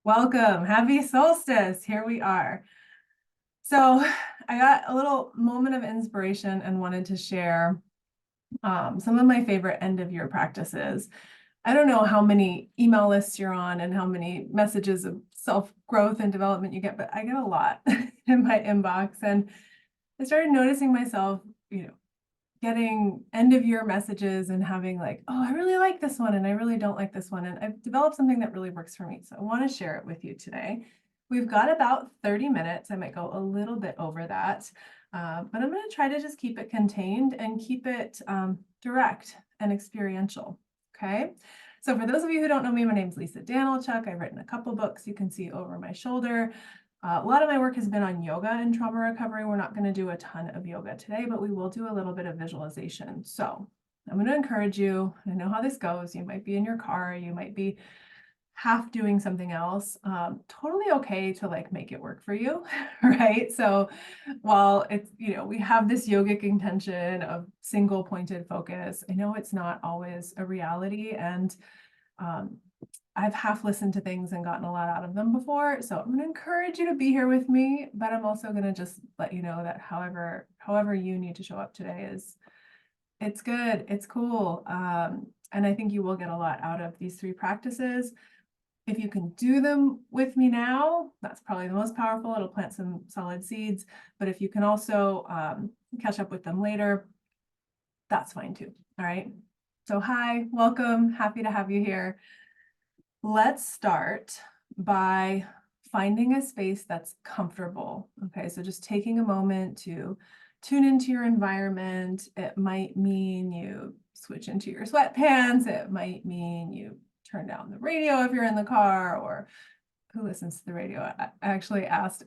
Welcome. Happy solstice. Here we are. So I got a little moment of inspiration and wanted to share some of my favorite end of year practices. I don't know how many email lists you're on and how many messages of self-growth and development you get, but I get a lot in my inbox. And I started noticing myself, getting end of year messages and having like, oh, I really like this one and I really don't like this one. And I've developed something that really works for me. So I want to share it with you today. We've got about 30 minutes. I might go a little bit over that, but I'm going to try to just keep it contained and keep it direct and experiential. Okay. So for those of you who don't know me, my name is Lisa Danilchuk. I've written a couple books you can see over my shoulder. A lot of my work has been on yoga and trauma recovery. We're not going to do a ton of yoga today, but we will do a little bit of visualization. So I'm going to encourage you. I know how this goes. You might be in your car. You might be half doing something else. Totally okay to like make it work for you, right? So while it's, we have this yogic intention of single pointed focus, I know it's not always a reality. And I've half listened to things and gotten a lot out of them before. So I'm going to encourage you to be here with me, but I'm also going to just let you know that however you need to show up today it's good. It's cool. And I think you will get a lot out of these three practices. If you can do them with me now, that's probably the most powerful. It'll plant some solid seeds, but if you can also catch up with them later, that's fine too. All right. So hi, welcome. Happy to have you here. Let's start by finding a space that's comfortable. Okay, so just taking a moment to tune into your environment. It might mean you switch into your sweatpants. It might mean you turn down the radio if you're in the car, or who listens to the radio? I actually asked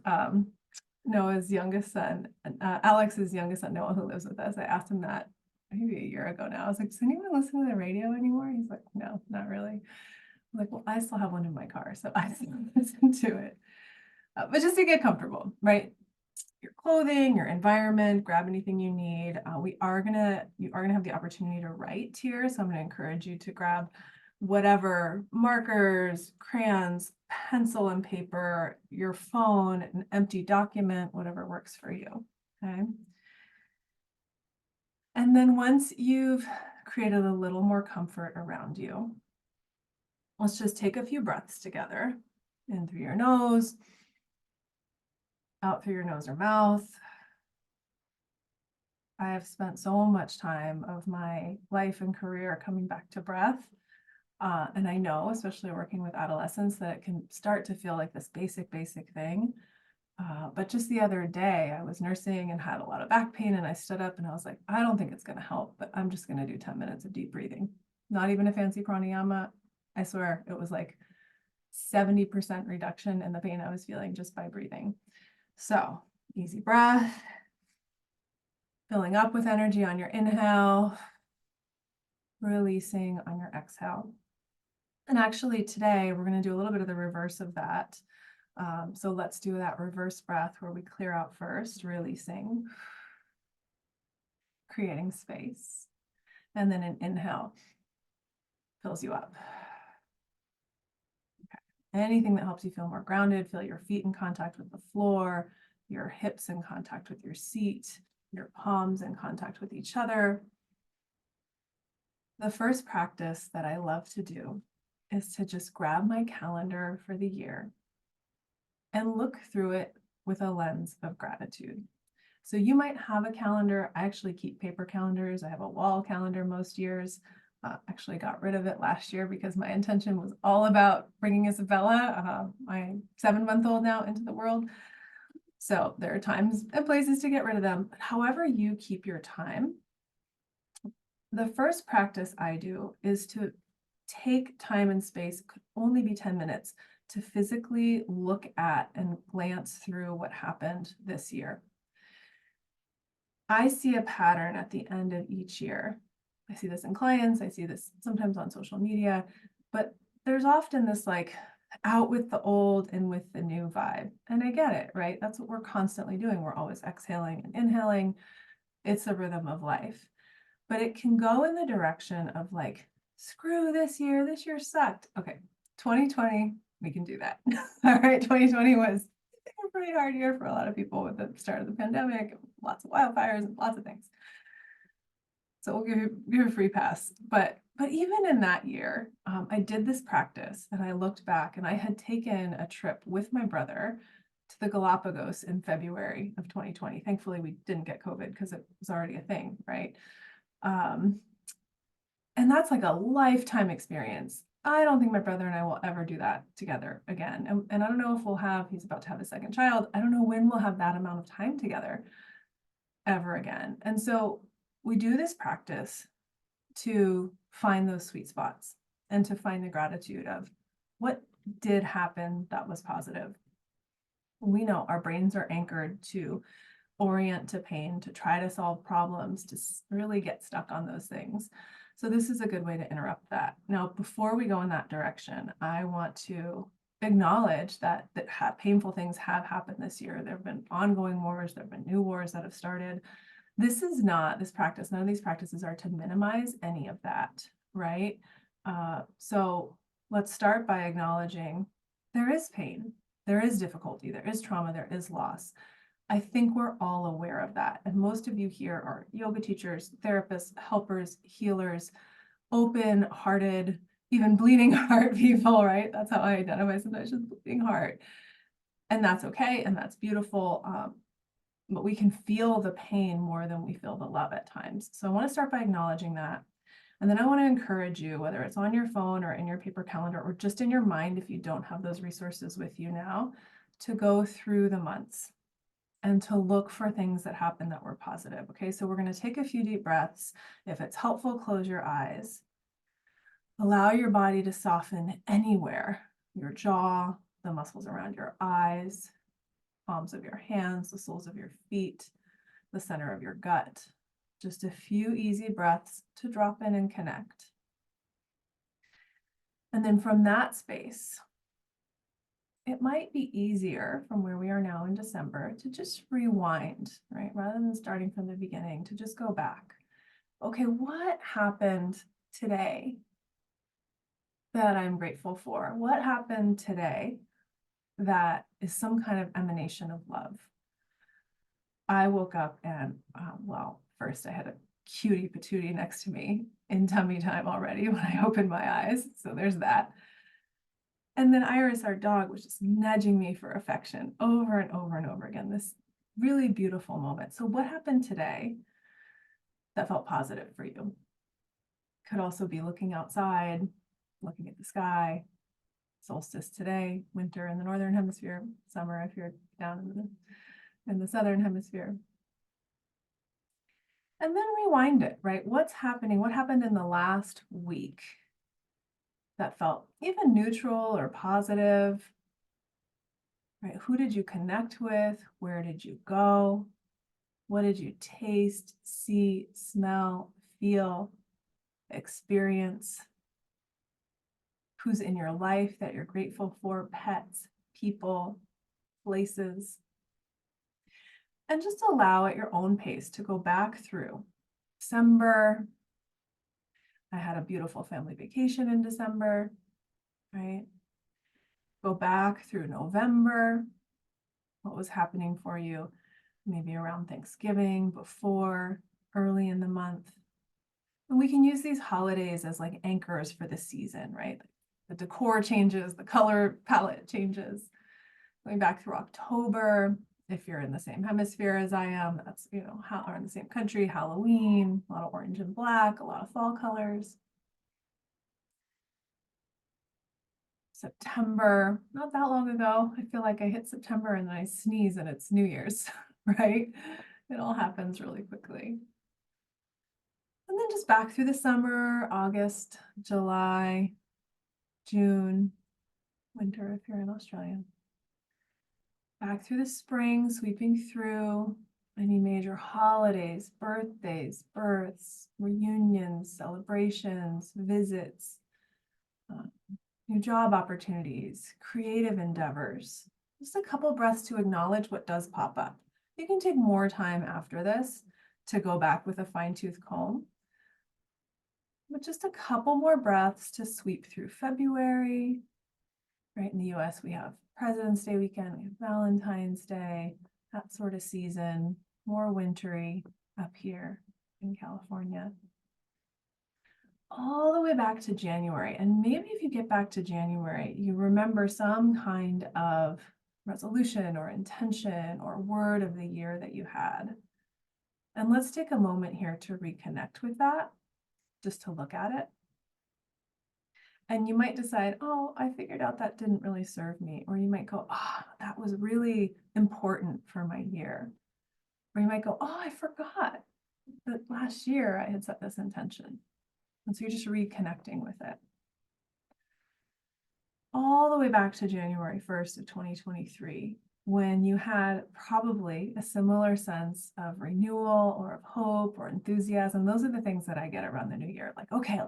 Noah's youngest son, Alex's youngest son, Noah, who lives with us. I asked him that maybe a year ago now. I was like, does anyone listen to the radio anymore? He's like, no, not really. I'm like, well, I still have one in my car, so I still listen to it. But just to get comfortable, right? Your clothing, your environment, grab anything you need. You are gonna have the opportunity to write here, so I'm gonna encourage you to grab whatever markers, crayons, pencil and paper, your phone, an empty document, whatever works for you. Okay. And then once you've created a little more comfort around you, let's just take a few breaths together. In through your nose, out through your nose or mouth. I have spent so much time of my life and career coming back to breath. And I know, especially working with adolescents, that it can start to feel like this basic thing. But just the other day, I was nursing and had a lot of back pain, and I stood up and I was like, I don't think it's going to help, but I'm just going to do 10 minutes of deep breathing. Not even a fancy pranayama. I swear it was like 70% reduction in the pain I was feeling just by breathing. So easy breath, filling up with energy on your inhale, releasing on your exhale. And actually today we're going to do a little bit of the reverse of that. So let's do that reverse breath where we clear out first, releasing, creating space. And then an inhale fills you up. Okay. Anything that helps you feel more grounded, feel your feet in contact with the floor, your hips in contact with your seat, your palms in contact with each other. The first practice that I love to do is to just grab my calendar for the year and look through it with a lens of gratitude. So you might have a calendar. I actually keep paper calendars. I have a wall calendar most years. Actually got rid of it last year because my intention was all about bringing Isabella, my 7-month-old now, into the world. So there are times and places to get rid of them. But however you keep your time, the first practice I do is to take time and space, could only be 10 minutes, to physically look at and glance through what happened this year. I see a pattern at the end of each year. I see this in clients, I see this sometimes on social media, but there's often this like out with the old and with the new vibe. And I get it, right? That's what we're constantly doing. We're always exhaling and inhaling. It's the rhythm of life. But it can go in the direction of like, screw this year sucked. Okay, 2020 we can do that. All right, 2020 was a pretty hard year for a lot of people with the start of the pandemic, lots of wildfires and lots of things. So we'll give you a free pass. But even in that year, I did this practice and I looked back and I had taken a trip with my brother to the Galapagos in February of 2020. Thankfully, we didn't get COVID because it was already a thing, right? And that's like a lifetime experience. I don't think my brother and I will ever do that together again. And I don't know if he's about to have a second child. I don't know when we'll have that amount of time together ever again. And so we do this practice to find those sweet spots and to find the gratitude of what did happen that was positive. We know our brains are anchored to orient to pain, to try to solve problems, to really get stuck on those things. So this is a good way to interrupt that. Now, before we go in that direction, I want to acknowledge that painful things have happened this year. There have been ongoing wars, there have been new wars that have started. This is not this practice. None of these practices are to minimize any of that, right? So let's start by acknowledging there is pain, there is difficulty, there is trauma, there is loss. I think we're all aware of that. And most of you here are yoga teachers, therapists, helpers, healers, open-hearted, even bleeding heart people, right? That's how I identify sometimes, just bleeding heart. And that's okay, and that's beautiful. But we can feel the pain more than we feel the love at times. So I want to start by acknowledging that. And then I want to encourage you, whether it's on your phone or in your paper calendar or just in your mind, if you don't have those resources with you now, to go through the months and to look for things that happened that were positive. Okay, so we're going to take a few deep breaths. If it's helpful, close your eyes. Allow your body to soften anywhere, your jaw, the muscles around your eyes, palms of your hands, the soles of your feet, the center of your gut. Just a few easy breaths to drop in and connect. And then from that space, it might be easier from where we are now in December to just rewind, right? Rather than starting from the beginning, to just go back. Okay, what happened today that I'm grateful for? What happened today that is some kind of emanation of love? I woke up and, well, first I had a cutie patootie next to me in tummy time already when I opened my eyes. So there's that. And then Iris, our dog, was just nudging me for affection over and over and over again. This really beautiful moment. So what happened today that felt positive for you? Could also be looking outside, looking at the sky. Solstice today, winter in the northern hemisphere, summer if you're down in the southern hemisphere. And then rewind it, right? What's happening? What happened in the last week that felt even neutral or positive, right? Who did you connect with? Where did you go? What did you taste, see, smell, feel, experience? Who's in your life that you're grateful for? Pets, people, places. And just allow at your own pace to go back through December. I had a beautiful family vacation in December, right? Go back through November. What was happening for you? Maybe around Thanksgiving, before, early in the month. And we can use these holidays as like anchors for the season, right? The decor changes, the color palette changes. Going back through October, if you're in the same hemisphere as I am, that's, or in the same country, Halloween, a lot of orange and black, a lot of fall colors. September, not that long ago, I feel like I hit September and then I sneeze and it's New Year's, right? It all happens really quickly. And then just back through the summer, August, July, June, winter if you're in Australia. Back through the spring, sweeping through any major holidays, birthdays, births, reunions, celebrations, visits, new job opportunities, creative endeavors. Just a couple breaths to acknowledge what does pop up. You can take more time after this to go back with a fine-tooth comb. But just a couple more breaths to sweep through February right? In the US, we have President's Day weekend, we have Valentine's Day, that sort of season, more wintry up here in California. All the way back to January. And maybe if you get back to January, you remember some kind of resolution or intention or word of the year that you had. And let's take a moment here to reconnect with that, just to look at it. And you might decide, oh, I figured out that didn't really serve me. Or you might go, ah, oh, that was really important for my year. Or you might go, oh, I forgot that last year I had set this intention. And so you're just reconnecting with it. All the way back to January 1st of 2023, when you had probably a similar sense of renewal or of hope or enthusiasm. Those are the things that I get around the new year. Like, okay,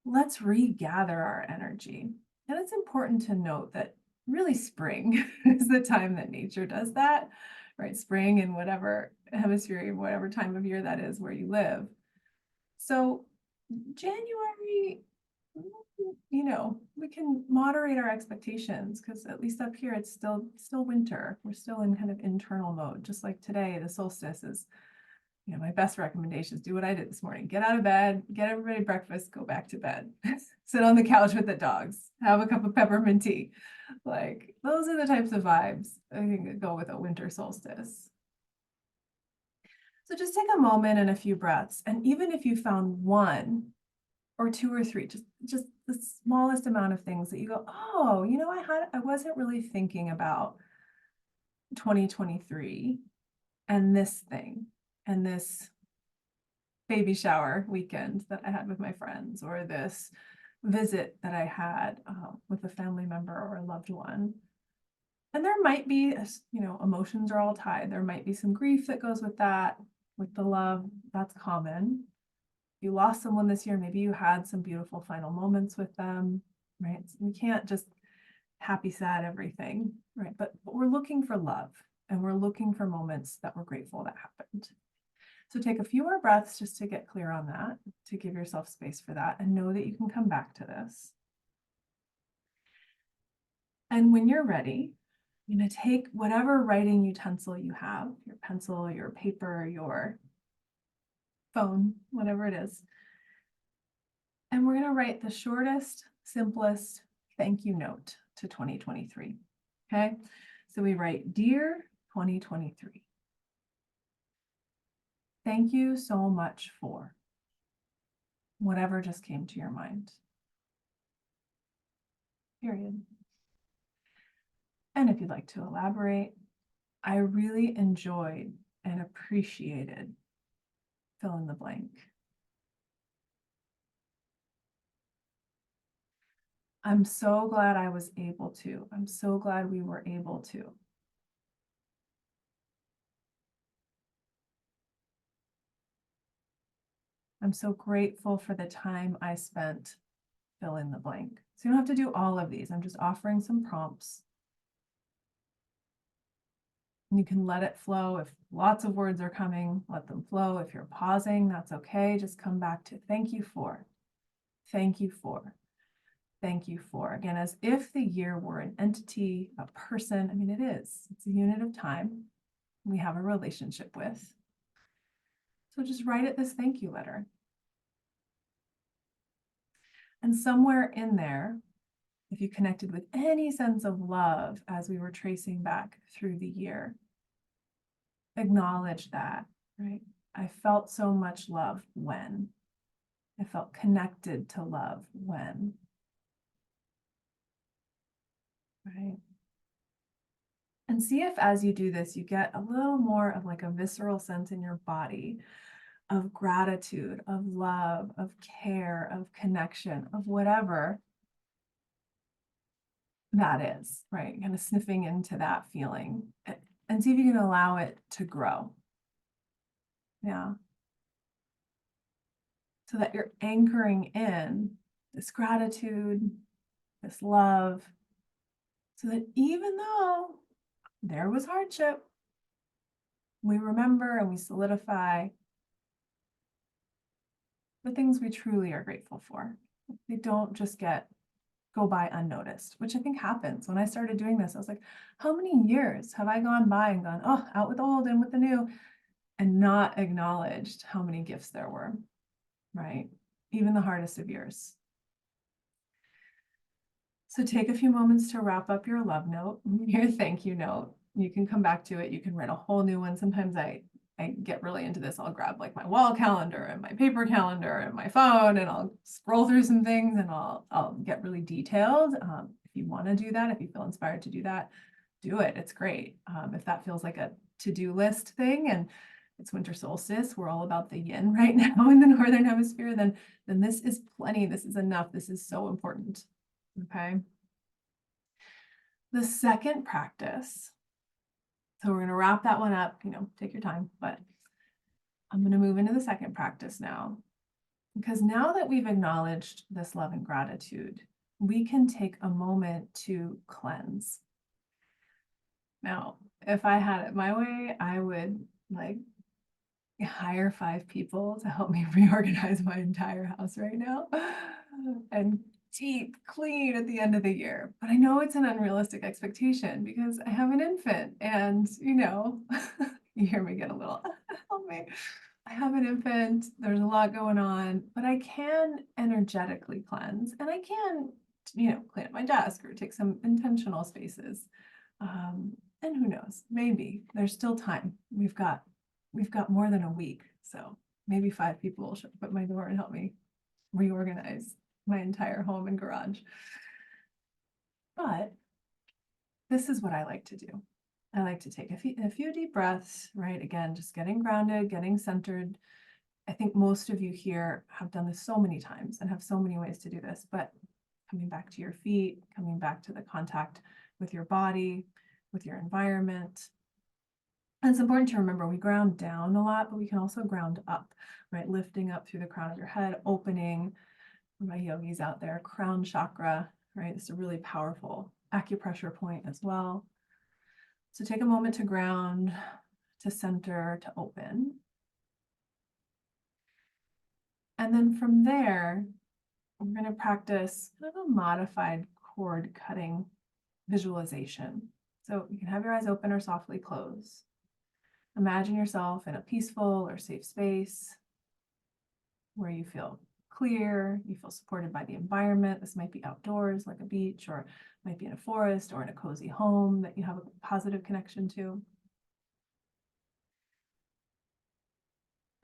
let's regather our energy. And it's important to note that really spring is the time that nature does that, right? Spring in whatever hemisphere, whatever time of year that is where you live. So January, you know, we can moderate our expectations because at least up here it's still winter. We're still in kind of internal mode. Just like today, the solstice is, you know, my best recommendation is do what I did this morning. Get out of bed, get everybody breakfast, go back to bed. Sit on the couch with the dogs, have a cup of peppermint tea. Like, those are the types of vibes I think that go with a winter solstice. So just take a moment and a few breaths. And even if you found one or two or three, just the smallest amount of things that you go, oh, you know, I wasn't really thinking about 2023 and this thing and this baby shower weekend that I had with my friends, or this visit that I had with a family member or a loved one. And there might be, you know, emotions are all tied. There might be some grief that goes with that, with the love. That's common. You lost someone this year, maybe you had some beautiful final moments with them, right? So you can't just happy, sad, everything, right? But we're looking for love, and we're looking for moments that we're grateful that happened. So take a few more breaths just to get clear on that, to give yourself space for that, and know that you can come back to this. And when you're ready, you're going to take whatever writing utensil you have, your pencil, your paper, your phone, whatever it is, and we're going to write the shortest, simplest thank you note to 2023. Okay, so we write, Dear 2023, thank you so much for whatever just came to your mind. Period. And if you'd like to elaborate, I really enjoyed and appreciated fill in the blank. I'm so glad I was able to. I'm so glad we were able to. I'm so grateful for the time I spent fill in the blank. So you don't have to do all of these. I'm just offering some prompts. You can let it flow. If lots of words are coming, let them flow. If you're pausing, that's okay. Just come back to thank you for, thank you for, thank you for. Again, as if the year were an entity, a person. I mean, it is. It's a unit of time we have a relationship with. So just write it this thank you letter. And somewhere in there, if you connected with any sense of love as we were tracing back through the year, acknowledge that, right? I felt so much love when. I felt connected to love when. Right? And see if as you do this, you get a little more of like a visceral sense in your body of gratitude, of love, of care, of connection, of whatever that is, right? Kind of sniffing into that feeling and see if you can allow it to grow. Yeah. So that you're anchoring in this gratitude, this love, so that even though there was hardship, we remember and we solidify the things we truly are grateful for. They don't just get go by unnoticed, which I think happens. When I started doing this, I was like, how many years have I gone by and gone, oh, out with the old, in with the new, and not acknowledged how many gifts there were, right? Even the hardest of years. So take a few moments to wrap up your love note, your thank you note. You can come back to it. You can write a whole new one. Sometimes I get really into this. I'll grab like my wall calendar and my paper calendar and my phone, and I'll scroll through some things, and I'll get really detailed. If you want to do that, if you feel inspired to do that, do it. It's great. If that feels like a to-do list thing, and it's winter solstice, we're all about the yin right now in the Northern Hemisphere, then this is plenty. This is enough. This is so important. Okay. The second practice, so we're going to wrap that one up, take your time, but I'm going to move into the second practice now, because now that we've acknowledged this love and gratitude, we can take a moment to cleanse. Now, if I had it my way, I would hire 5 people to help me reorganize my entire house right now and deep clean at the end of the year. But I know it's an unrealistic expectation because I have an infant, and you hear me get a little, help me. I have an infant, there's a lot going on, but I can energetically cleanse, and I can, clean up my desk or take some intentional spaces. And who knows, maybe there's still time. We've got more than a week, so maybe 5 people will show up at my door and help me reorganize my entire home and garage. But this is what I like to do. I like to take a few deep breaths, right? Again, just getting grounded, getting centered. I think most of you here have done this so many times and have so many ways to do this, but coming back to your feet, coming back to the contact with your body, with your environment. And it's important to remember we ground down a lot, but we can also ground up, right? Lifting up through the crown of your head, opening, for my yogis out there, crown chakra, right? It's a really powerful acupressure point as well. So take a moment to ground, to center, to open. And then from there, we're going to practice kind of a modified cord cutting visualization. So you can have your eyes open or softly close. Imagine yourself in a peaceful or safe space where you feel clear, you feel supported by the environment. This might be outdoors, like a beach, or might be in a forest or in a cozy home that you have a positive connection to.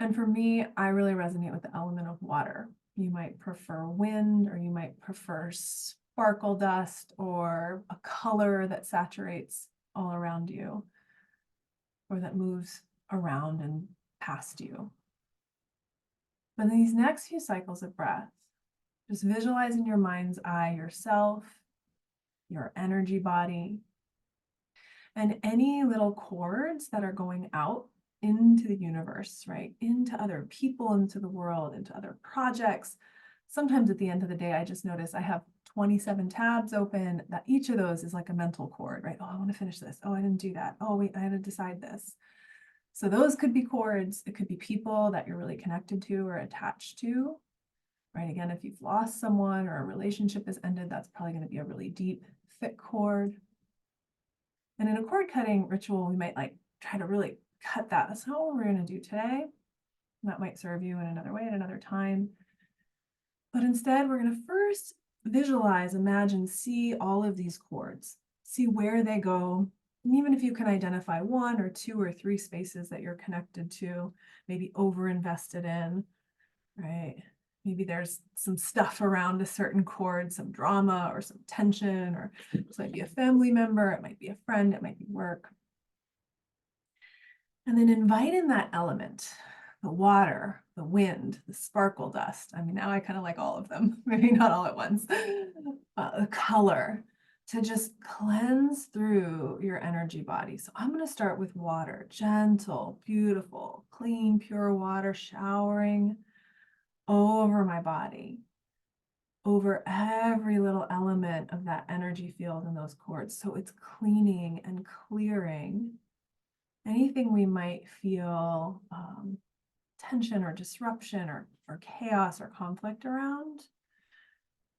And for me, I really resonate with the element of water. You might prefer wind, or you might prefer sparkle dust, or a color that saturates all around you, or that moves around and past you. But in these next few cycles of breath, just visualize in your mind's eye yourself, your energy body, and any little cords that are going out into the universe, right? Into other people, into the world, into other projects. Sometimes at the end of the day, I just notice I have 27 tabs open, that each of those is like a mental cord, right? Oh, I want to finish this. Oh, I didn't do that. Oh, wait, I had to decide this. So those could be cords. It could be people that you're really connected to or attached to, right? Again, if you've lost someone or a relationship has ended, that's probably going to be a really deep, thick cord. And in a cord cutting ritual, we might try to really cut that. That's not what we're going to do today. That might serve you in another way at another time. But instead, we're going to first visualize, imagine, see all of these cords, see where they go. And even if you can identify 1 or 2 or 3 spaces that you're connected to, maybe over-invested in, right? Maybe there's some stuff around a certain cord, some drama or some tension, or this might be a family member, it might be a friend, it might be work. And then invite in that element, the water, the wind, the sparkle dust. I mean, now I kind of like all of them, maybe not all at once. The color, to just cleanse through your energy body. So I'm going to start with water, gentle, beautiful, clean, pure water showering over my body, over every little element of that energy field in those cords. So it's cleaning and clearing anything we might feel tension or disruption or chaos or conflict around.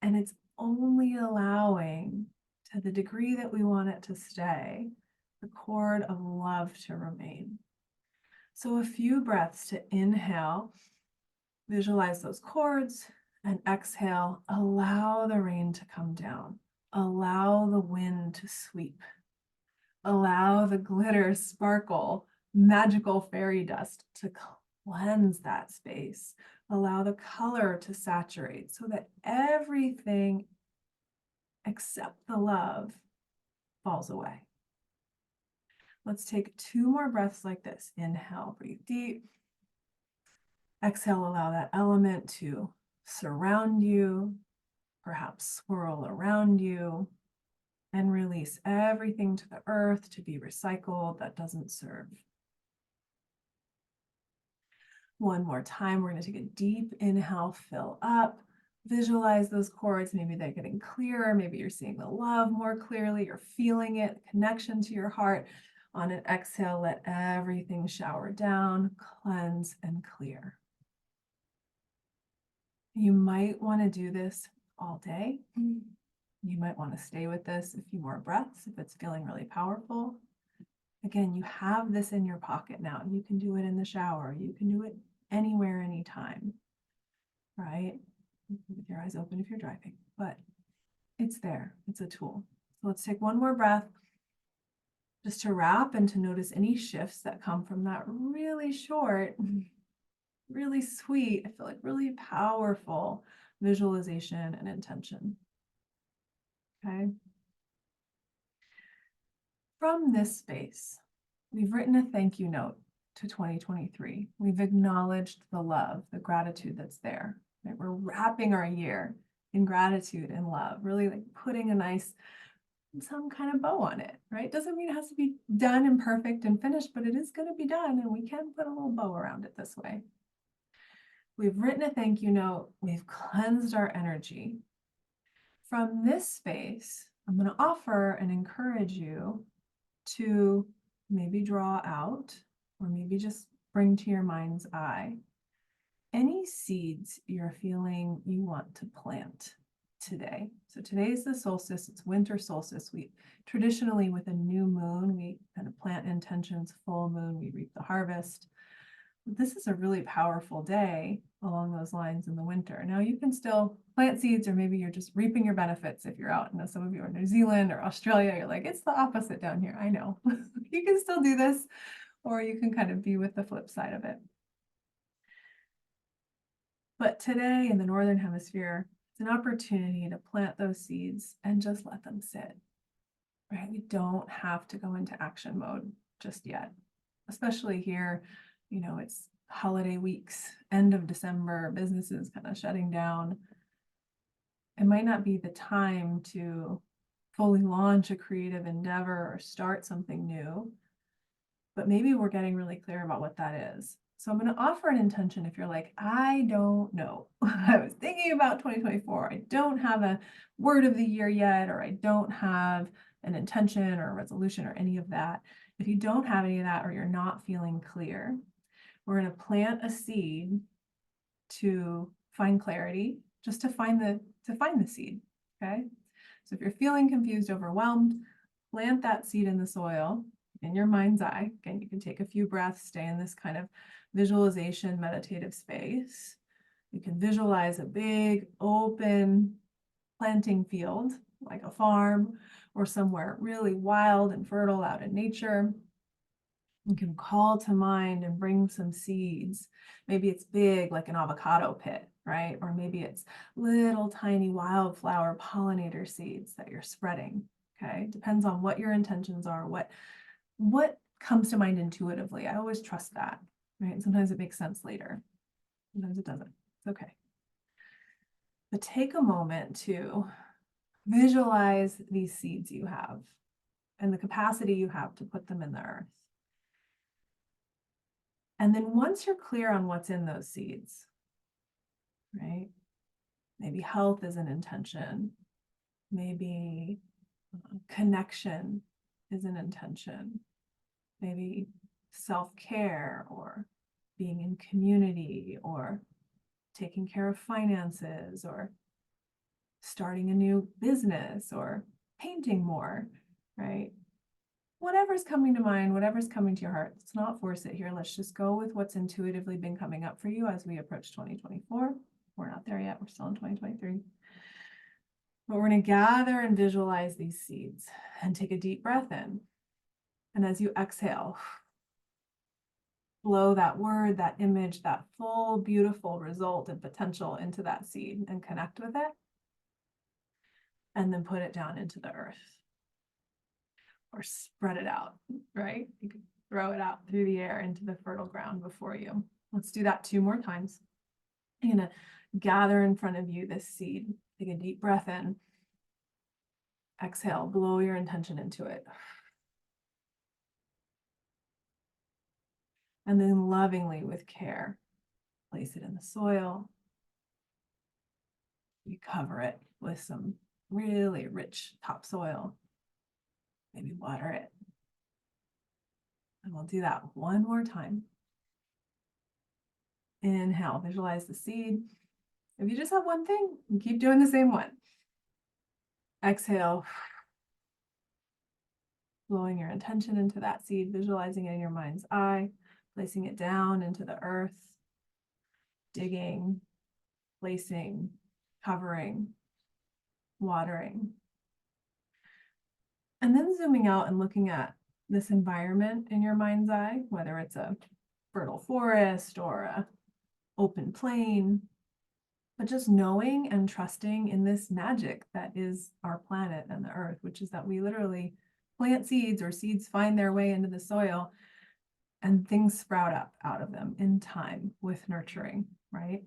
And it's only allowing, to the degree that we want it to stay, the cord of love to remain. So a few breaths to inhale, visualize those cords, and exhale, allow the rain to come down. Allow the wind to sweep. Allow the glitter, sparkle, magical fairy dust to cleanse that space. Allow the color to saturate so that everything except the love falls away. Let's take 2 more breaths like this. Inhale, breathe deep. Exhale, allow that element to surround you, perhaps swirl around you, and release everything to the earth to be recycled that doesn't serve. One more time, we're going to take a deep inhale, fill up, visualize those cords. Maybe they're getting clearer. Maybe you're seeing the love more clearly. You're feeling it, connection to your heart. On an exhale, let everything shower down, cleanse, and clear. You might want to do this all day. You might want to stay with this a few more breaths if it's feeling really powerful. Again, you have this in your pocket now. You can do it in the shower. You can do it anywhere, anytime, right? With your eyes open if you're driving, but it's there. It's a tool. So let's take one more breath just to wrap and to notice any shifts that come from that really short, really sweet, I feel like really powerful visualization and intention. Okay. From this space, we've written a thank you note to 2023. We've acknowledged the love, the gratitude that's there. Right? We're wrapping our year in gratitude and love, really like putting a nice, some kind of bow on it, right? Doesn't mean it has to be done and perfect and finished, but it is going to be done, and we can put a little bow around it this way. We've written a thank you note. We've cleansed our energy. From this space, I'm going to offer and encourage you to maybe draw out, or maybe just bring to your mind's eye any seeds you're feeling you want to plant today. So today's the solstice, it's winter solstice. We traditionally, with a new moon, we kind of plant intentions. Full moon, we reap the harvest. This is a really powerful day along those lines in the winter. Now you can still plant seeds, or maybe you're just reaping your benefits if you're out. You know, some of you are in New Zealand or Australia, you're like, it's the opposite down here. I know. You can still do this, or you can kind of be with the flip side of it. But today in the Northern Hemisphere, it's an opportunity to plant those seeds and just let them sit, right? We don't have to go into action mode just yet, especially here. You know, it's holiday weeks, end of December, businesses kind of shutting down. It might not be the time to fully launch a creative endeavor or start something new, but maybe we're getting really clear about what that is. So I'm going to offer an intention if you're like, I don't know. I was thinking about 2024. I don't have a word of the year yet, or I don't have an intention or a resolution or any of that. If you don't have any of that, or you're not feeling clear, we're going to plant a seed to find clarity, just to find the seed. Okay. So if you're feeling confused, overwhelmed, plant that seed in the soil in your mind's eye. Again, you can take a few breaths, stay in this kind of visualization, meditative space. You can visualize a big open planting field, like a farm or somewhere really wild and fertile out in nature. You can call to mind and bring some seeds. Maybe it's big, like an avocado pit, right? Or maybe it's little tiny wildflower pollinator seeds that you're spreading. Okay, depends on what your intentions are, what comes to mind intuitively. I always trust that, right? Sometimes it makes sense later. Sometimes it doesn't. It's okay. But take a moment to visualize these seeds you have and the capacity you have to put them in the earth. And then once you're clear on what's in those seeds, right? Maybe health is an intention. Maybe connection is an intention. Maybe self-care, or being in community, or taking care of finances, or starting a new business or painting more, right? Whatever's coming to mind, whatever's coming to your heart, let's not force it here. Let's just go with what's intuitively been coming up for you as we approach 2024. We're not there yet. We're still in 2023. But we're going to gather and visualize these seeds and take a deep breath in. And as you exhale, blow that word, that image, that full, beautiful result and potential into that seed and connect with it. And then put it down into the earth or spread it out, right? You can throw it out through the air into the fertile ground before you. Let's do that 2 more times. You're going to gather in front of you this seed. Take a deep breath in. Exhale, blow your intention into it. And then lovingly, with care, place it in the soil. You cover it with some really rich topsoil. Maybe water it. And we'll do that 1 more time. Inhale, visualize the seed. If you just have one thing, keep doing the same one. Exhale, blowing your intention into that seed, visualizing it in your mind's eye, placing it down into the earth, digging, placing, covering, watering. And then zooming out and looking at this environment in your mind's eye, whether it's a fertile forest or a open plain, but just knowing and trusting in this magic that is our planet and the earth, which is that we literally plant seeds, or seeds find their way into the soil and things sprout up out of them in time with nurturing, right?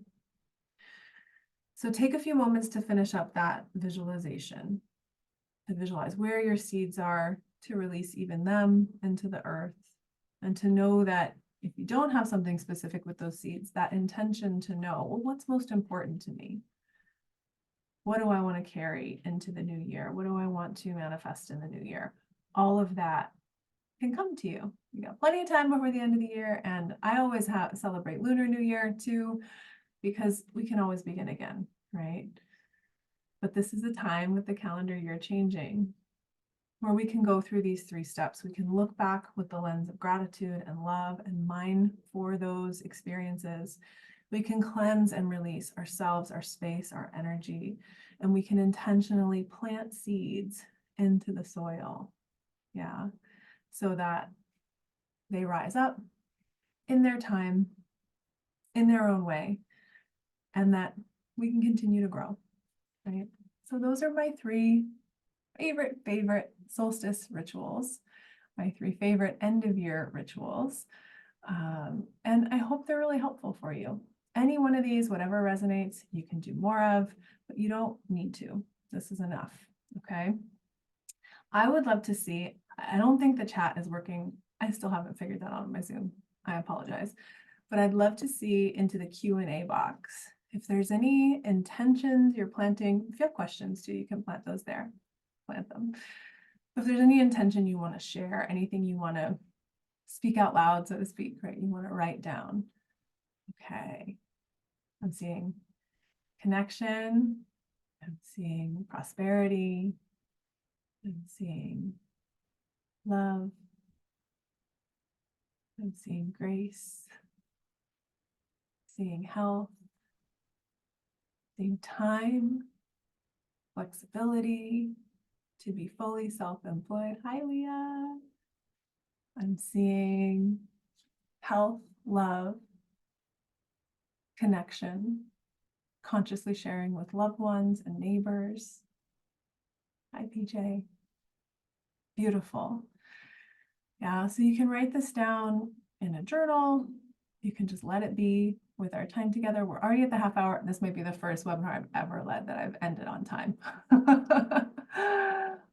So take a few moments to finish up that visualization, to visualize where your seeds are, to release even them into the earth, and to know that if you don't have something specific with those seeds, that intention to know, well, what's most important to me? What do I want to carry into the new year? What do I want to manifest in the new year? All of that can come to you. You got plenty of time before the end of the year. And I always celebrate Lunar New Year too, because we can always begin again, right? But this is a time with the calendar year changing where we can go through these 3 steps. We can look back with the lens of gratitude and love and mine for those experiences. We can cleanse and release ourselves, our space, our energy, and we can intentionally plant seeds into the soil. Yeah, so that they rise up in their time, in their own way, and that we can continue to grow, right? So those are my 3 favorite solstice rituals, my 3 favorite end of year rituals. And I hope they're really helpful for you. Any one of these, whatever resonates, you can do more of, but you don't need to. This is enough, okay? I would love to see, I don't think the chat is working. I still haven't figured that out on my Zoom. I apologize. But I'd love to see into the Q&A box. If there's any intentions you're planting, if you have questions too, you can plant those there. Plant them. If there's any intention you want to share, anything you want to speak out loud, so to speak, right? You want to write down. Okay. I'm seeing connection. I'm seeing prosperity. I'm seeing love. I'm seeing grace. Seeing health. Seeing time. Flexibility. To be fully self-employed. Hi, Leah. I'm seeing health, love, connection, consciously sharing with loved ones and neighbors. Hi, PJ. Beautiful. Yeah, so you can write this down in a journal. You can just let it be with our time together. We're already at the half hour. This might be the first webinar I've ever led that I've ended on time.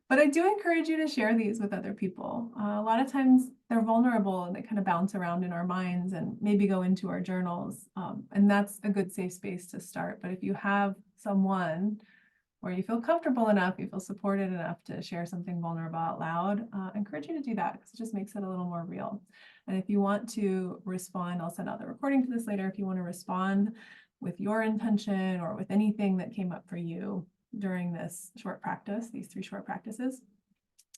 But I do encourage you to share these with other people. A lot of times they're vulnerable and they kind of bounce around in our minds and maybe go into our journals. And that's a good safe space to start. But if you have someone where you feel comfortable enough, you feel supported enough to share something vulnerable out loud, I encourage you to do that because it just makes it a little more real. And if you want to respond, I'll send out the recording to this later. If you want to respond with your intention or with anything that came up for you, during this short practice, these 3 short practices,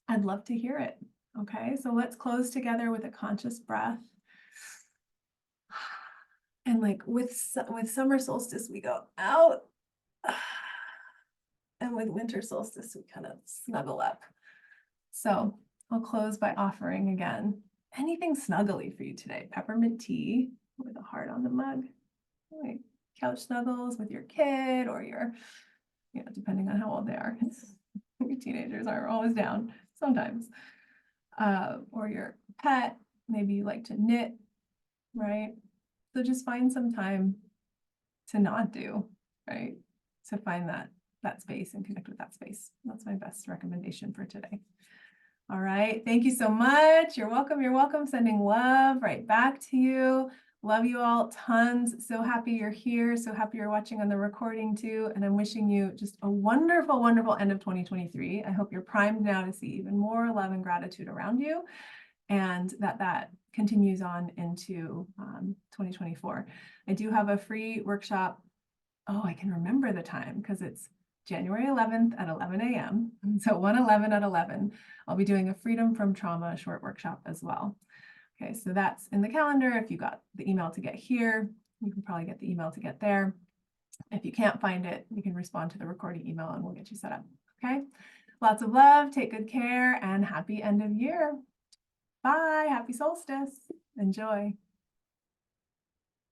I'd love to hear it. Okay, so let's close together with a conscious breath. And like with summer solstice, we go out. And with winter solstice, we kind of snuggle up. So I'll close by offering again, anything snuggly for you today. Peppermint tea with a heart on the mug. Like couch snuggles with your kid or your, depending on how old they are. Your teenagers are always down sometimes. Or your pet, maybe you like to knit, right? So just find some time to not do, right? To find that space and connect with that space. That's my best recommendation for today. All right. Thank you so much. You're welcome. You're welcome. Sending love right back to you. Love you all tons. So happy you're here. So happy you're watching on the recording too. And I'm wishing you just a wonderful, wonderful end of 2023. I hope you're primed now to see even more love and gratitude around you, and that continues on into 2024. I do have a free workshop. Oh, I can remember the time because it's January 11th at 11 a.m. So 1/11 at 11. I'll be doing a Freedom from Trauma short workshop as well. Okay, so that's in the calendar. If you got the email to get here, you can probably get the email to get there. If you can't find it, you can respond to the recording email and we'll get you set up. Okay, lots of love, take good care, and happy end of year. Bye, happy solstice. Enjoy.